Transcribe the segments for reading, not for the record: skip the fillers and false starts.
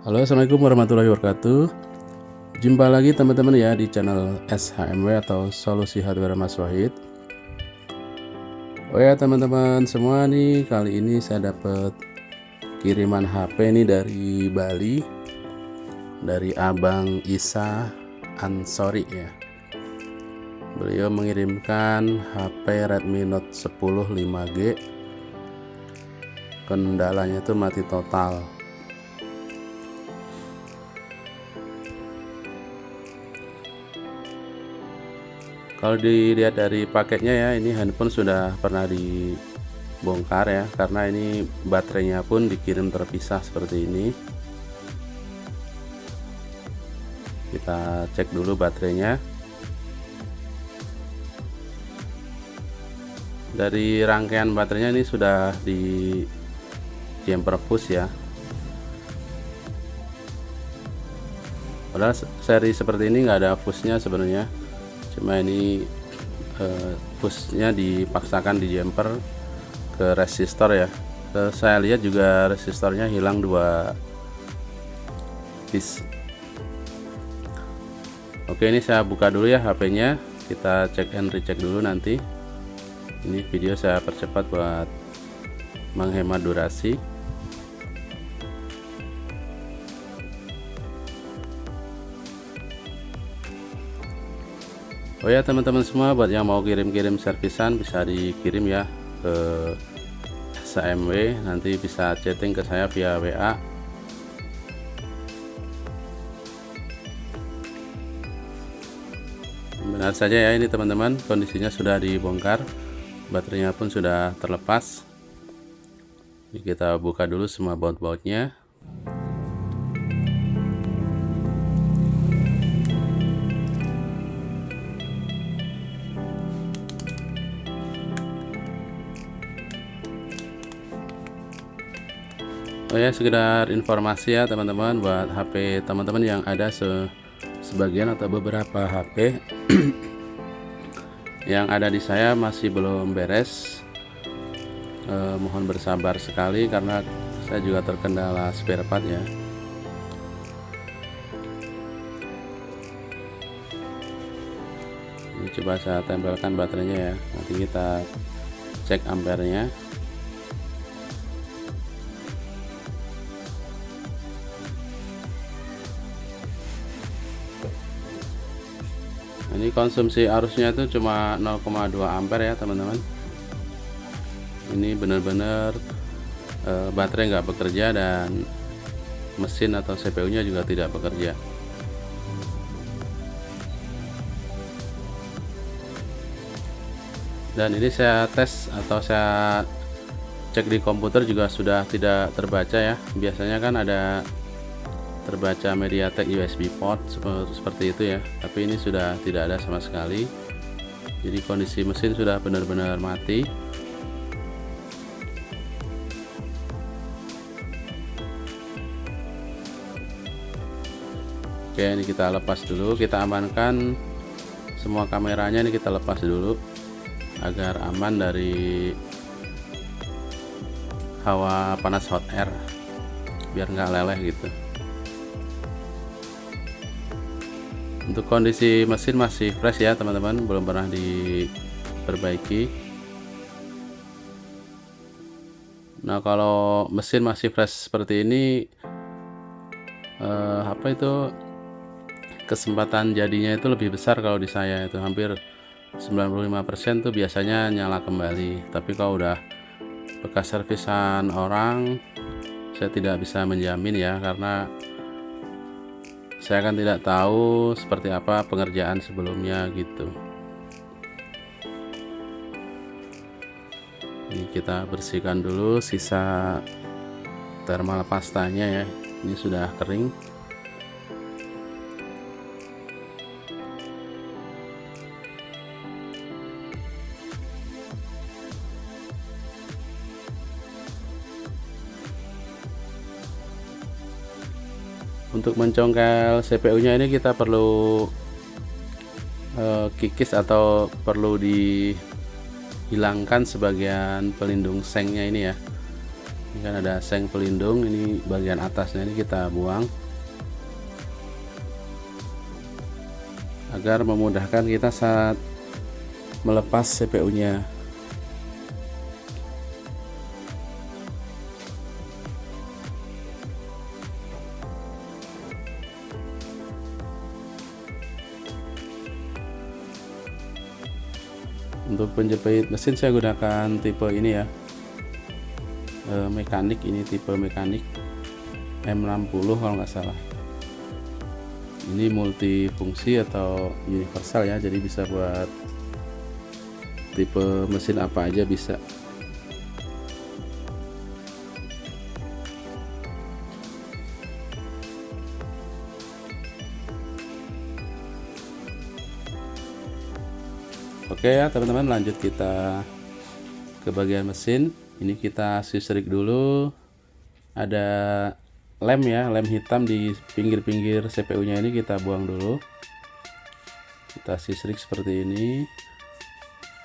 Halo, assalamualaikum warahmatullahi wabarakatuh. Jumpa lagi teman-teman ya di channel SHMW atau Solusi Hardware Mas Wahid. Oh ya teman-teman semua nih, kali ini saya dapat kiriman HP nih dari Bali, dari Abang Isa Ansori ya. Beliau mengirimkan HP Redmi Note 10 5G. Kendalanya tuh mati total. Kalau dilihat dari paketnya ya, ini handphone sudah pernah dibongkar ya, karena ini baterainya pun dikirim terpisah seperti ini. Kita cek dulu baterainya. Dari rangkaian baterainya ini sudah di jumper push ya. Padahal seri seperti ini nggak ada pushnya sebenarnya. Cuma ini pushnya dipaksakan di jumper ke resistor ya. Saya lihat juga resistornya hilang 2 piece. Oke, ini saya buka dulu ya HP-nya, kita cek and recheck dulu nanti. Ini video saya percepat buat menghemat durasi. Oh ya teman-teman semua, buat yang mau kirim-kirim servisan bisa dikirim ya ke SHMW, nanti bisa chatting ke saya via WA. Benar saja ya, ini teman-teman kondisinya sudah dibongkar, baterainya pun sudah terlepas. Ini kita buka dulu semua baut-bautnya. Oh ya, sekedar informasi ya teman-teman, buat HP teman-teman yang ada sebagian atau beberapa HP yang ada di saya masih belum beres, mohon bersabar sekali karena saya juga terkendala spare part ya. Ini coba saya tempelkan baterainya ya, nanti kita cek ampernya. Ini konsumsi arusnya itu cuma 0,2 ampere ya teman-teman. Ini benar-benar baterai nggak bekerja dan mesin atau CPU nya juga tidak bekerja. Dan ini saya tes atau saya cek di komputer juga sudah tidak terbaca ya. Biasanya kan ada terbaca MediaTek USB port seperti itu ya, tapi ini sudah tidak ada sama sekali. Jadi kondisi mesin sudah benar-benar mati. Oke, ini kita lepas dulu, kita amankan semua kameranya, ini kita lepas dulu agar aman dari hawa panas hot air, biar nggak leleh gitu. Untuk kondisi mesin masih fresh ya teman-teman, belum pernah diperbaiki. Nah, kalau mesin masih fresh seperti ini, apa itu, kesempatan jadinya itu lebih besar. Kalau di saya itu hampir 95% tuh biasanya nyala kembali. Tapi kalau udah bekas servisan orang, saya tidak bisa menjamin ya, karena saya kan tidak tahu seperti apa pengerjaan sebelumnya gitu. Ini kita bersihkan dulu sisa thermal pastanya ya. Ini sudah kering. Untuk mencongkel CPU nya ini kita perlu kikis atau perlu dihilangkan sebagian pelindung sengnya ini ya. Ini kan ada seng pelindung, ini bagian atasnya ini kita buang agar memudahkan kita saat melepas CPU-nya. Untuk penjepit mesin saya gunakan tipe ini ya, mekanik, ini tipe mekanik M60 kalau nggak salah. Ini multifungsi atau universal ya, jadi bisa buat tipe mesin apa aja bisa. Oke ya teman-teman, lanjut kita ke bagian mesin. Ini kita sisrik dulu. Ada lem ya, lem hitam di pinggir-pinggir CPU-nya ini kita buang dulu. Kita sisrik seperti ini.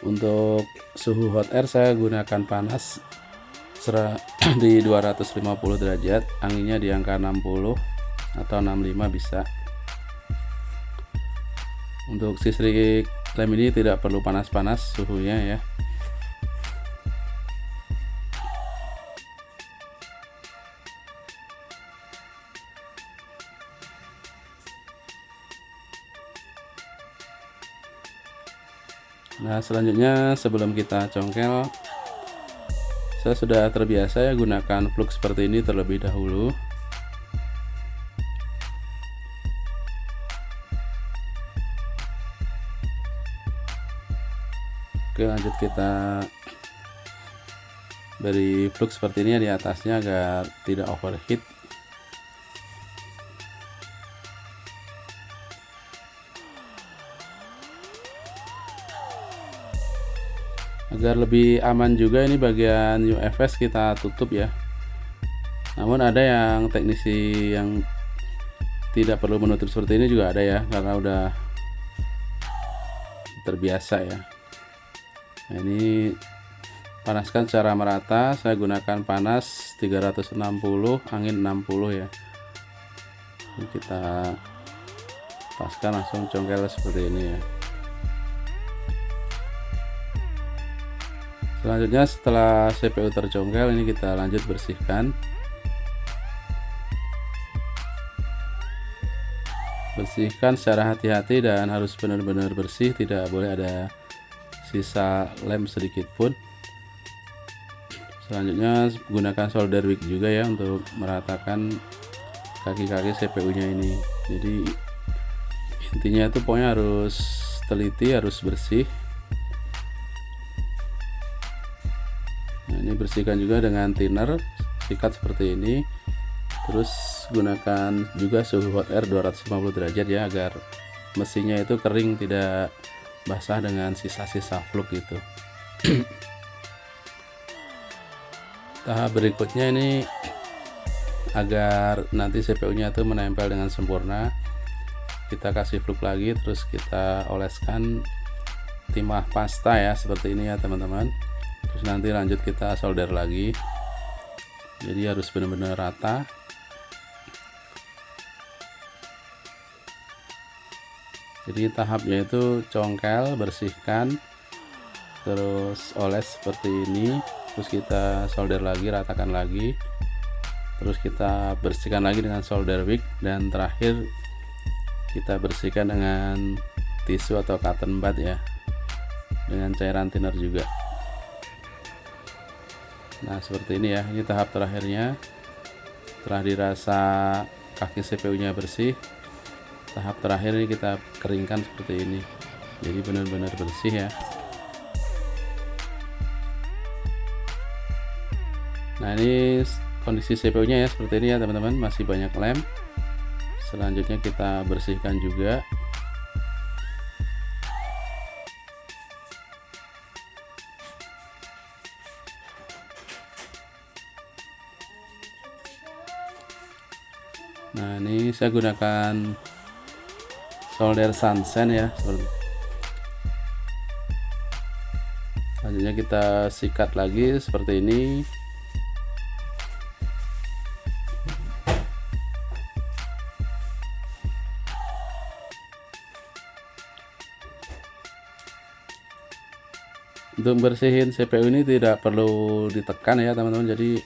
Untuk suhu hot air saya gunakan panas di 250 derajat, anginnya di angka 60 atau 65 bisa. Untuk sisrik lem ini tidak perlu panas-panas suhunya ya. Nah selanjutnya sebelum kita congkel, saya sudah terbiasa ya gunakan flux seperti ini terlebih dahulu. Oke, lanjut kita beri flux seperti ini ya di atasnya agar tidak overheat. Agar lebih aman juga, ini bagian UFS kita tutup ya. Namun ada yang teknisi yang tidak perlu menutup seperti ini juga ada ya, karena udah terbiasa ya. Nah, ini panaskan secara merata, saya gunakan panas 360, angin 60 ya. Ini kita paskan, langsung congkel seperti ini ya. Selanjutnya setelah CPU tercongkel, ini kita lanjut bersihkan. Bersihkan secara hati-hati dan harus benar-benar bersih, tidak boleh ada sisa lem sedikit pun. Selanjutnya gunakan solder wick juga ya untuk meratakan kaki-kaki CPU-nya ini. Jadi intinya itu pokoknya harus teliti, harus bersih. Nah, ini bersihkan juga dengan thinner, sikat seperti ini. Terus gunakan juga suhu hot air 250 derajat ya, agar mesinnya itu kering, tidak basah dengan sisa-sisa flux gitu. Tahap berikutnya ini agar nanti CPU-nya itu menempel dengan sempurna, kita kasih flux lagi, terus kita oleskan timah pasta ya seperti ini ya teman-teman. Terus nanti lanjut kita solder lagi, jadi harus benar-benar rata. Jadi tahapnya itu congkel, bersihkan, terus oles seperti ini, terus kita solder lagi, ratakan lagi, terus kita bersihkan lagi dengan solder wick, dan terakhir kita bersihkan dengan tisu atau cotton bud ya, dengan cairan thinner juga. Nah seperti ini ya, ini tahap terakhirnya. Setelah dirasa kaki CPU-nya bersih, tahap terakhir ini kita keringkan seperti ini, jadi benar-benar bersih ya. Nah ini kondisi CPU-nya ya seperti ini ya teman-teman, masih banyak lem. Selanjutnya kita bersihkan juga. Nah ini saya gunakan solder Sansen ya. Selanjutnya kita sikat lagi seperti ini. Untuk bersihin CPU ini tidak perlu ditekan ya teman-teman, jadi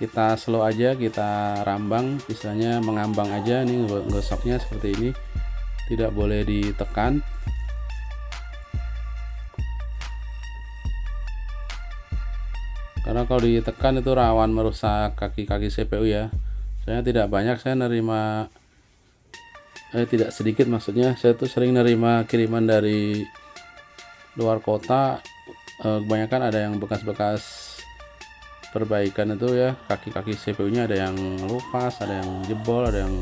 kita slow aja, kita rambang, misalnya mengambang aja. Ini gosoknya seperti ini, tidak boleh ditekan. Karena kalau ditekan itu rawan merusak kaki-kaki CPU ya. Saya tidak banyak, saya nerima tidak sedikit maksudnya, saya tuh sering nerima kiriman dari luar kota. Kebanyakan ada yang bekas-bekas perbaikan itu ya, kaki-kaki CPU nya ada yang lupas, ada yang jebol, ada yang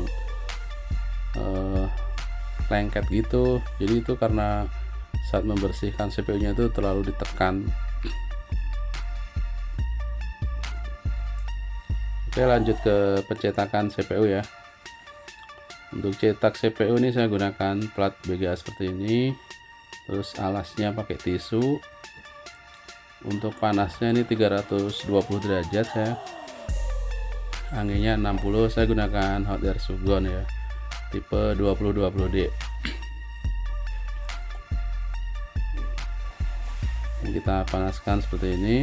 lengket gitu. Jadi itu karena saat membersihkan CPU nya itu terlalu ditekan. Oke, lanjut ke pencetakan CPU ya. Untuk cetak CPU ini saya gunakan plat BGA seperti ini, terus alasnya pakai tisu. Untuk panasnya ini 320 derajat ya, anginnya 60. Saya gunakan hot air sugon ya, tipe 2020D. Kita panaskan seperti ini.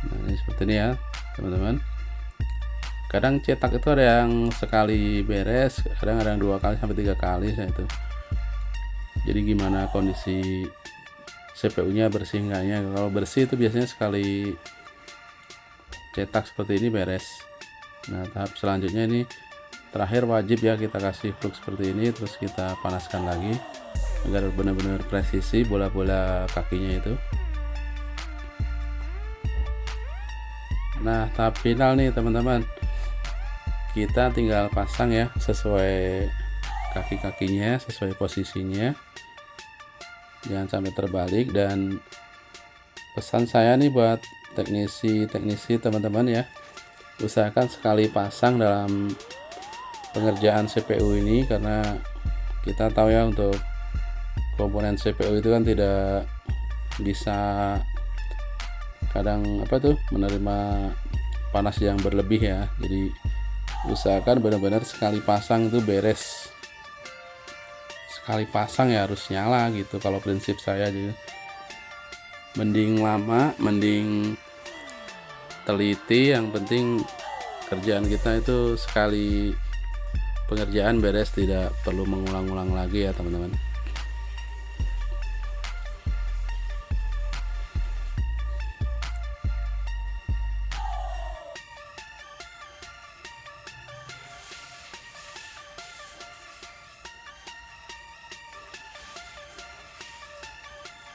Nah, ini seperti ini ya teman-teman. Kadang cetak itu ada yang sekali beres, kadang ada yang 2 kali sampai 3 kali saya itu. Jadi gimana kondisi CPU nya bersih enggaknya. Kalau bersih itu biasanya sekali cetak seperti ini beres. Nah, tahap selanjutnya ini terakhir wajib ya, kita kasih flux seperti ini, terus kita panaskan lagi agar benar-benar presisi bola-bola kakinya itu. Nah, tahap final nih teman-teman, kita tinggal pasang ya sesuai kaki-kakinya, sesuai posisinya, jangan sampai terbalik. Dan pesan saya nih buat teknisi teman-teman ya, usahakan sekali pasang dalam pengerjaan CPU ini, karena kita tahu ya untuk komponen CPU itu kan tidak bisa kadang menerima panas yang berlebih ya. Jadi usahakan benar-benar sekali pasang itu beres, sekali pasang ya harus nyala gitu kalau prinsip saya. Jadi mending lama, mending teliti, yang penting kerjaan kita itu sekali pengerjaan beres, tidak perlu mengulang-ulang lagi ya teman-teman.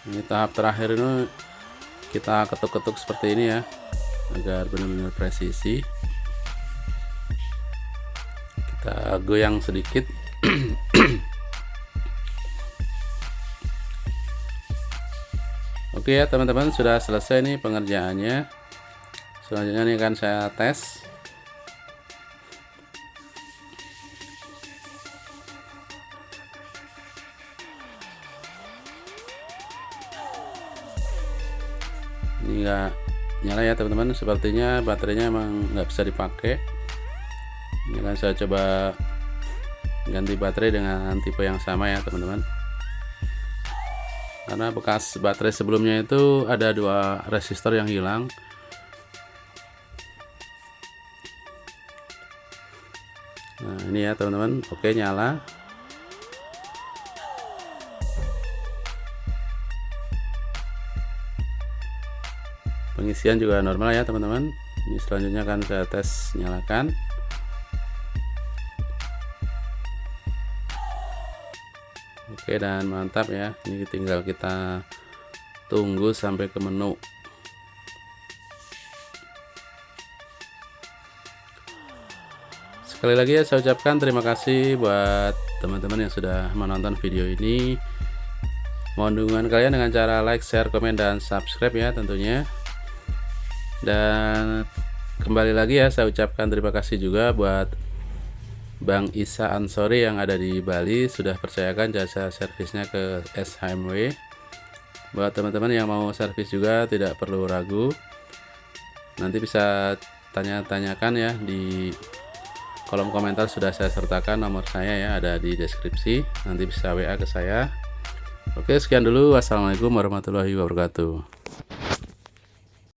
Ini tahap terakhir ini kita ketuk-ketuk seperti ini ya, agar benar-benar presisi. Kita goyang sedikit. Oke ya teman-teman, sudah selesai nih pengerjaannya. Selanjutnya ini akan saya tes. Ini enggak nyala ya teman-teman, sepertinya baterainya emang nggak bisa dipakai. Ini akan saya coba ganti baterai dengan tipe yang sama ya teman-teman, karena bekas baterai sebelumnya itu ada 2 resistor yang hilang. Nah ini ya teman-teman, oke nyala. Pengisian juga normal ya teman-teman. Ini selanjutnya akan saya tes nyalakan. Oke, dan mantap ya. Ini tinggal kita tunggu sampai ke menu. Sekali lagi ya saya ucapkan terima kasih buat teman-teman yang sudah menonton video ini. Mohon dukungan kalian dengan cara like, share, komen, dan subscribe ya tentunya. Dan kembali lagi ya saya ucapkan terima kasih juga buat Bang Isa Ansori yang ada di Bali sudah percayakan jasa servisnya ke SHMW. Buat teman-teman yang mau servis juga tidak perlu ragu, nanti bisa tanya-tanyakan ya di kolom komentar, sudah saya sertakan nomor saya ya, ada di deskripsi, nanti bisa WA ke saya. Oke, sekian dulu. Wassalamualaikum warahmatullahi wabarakatuh.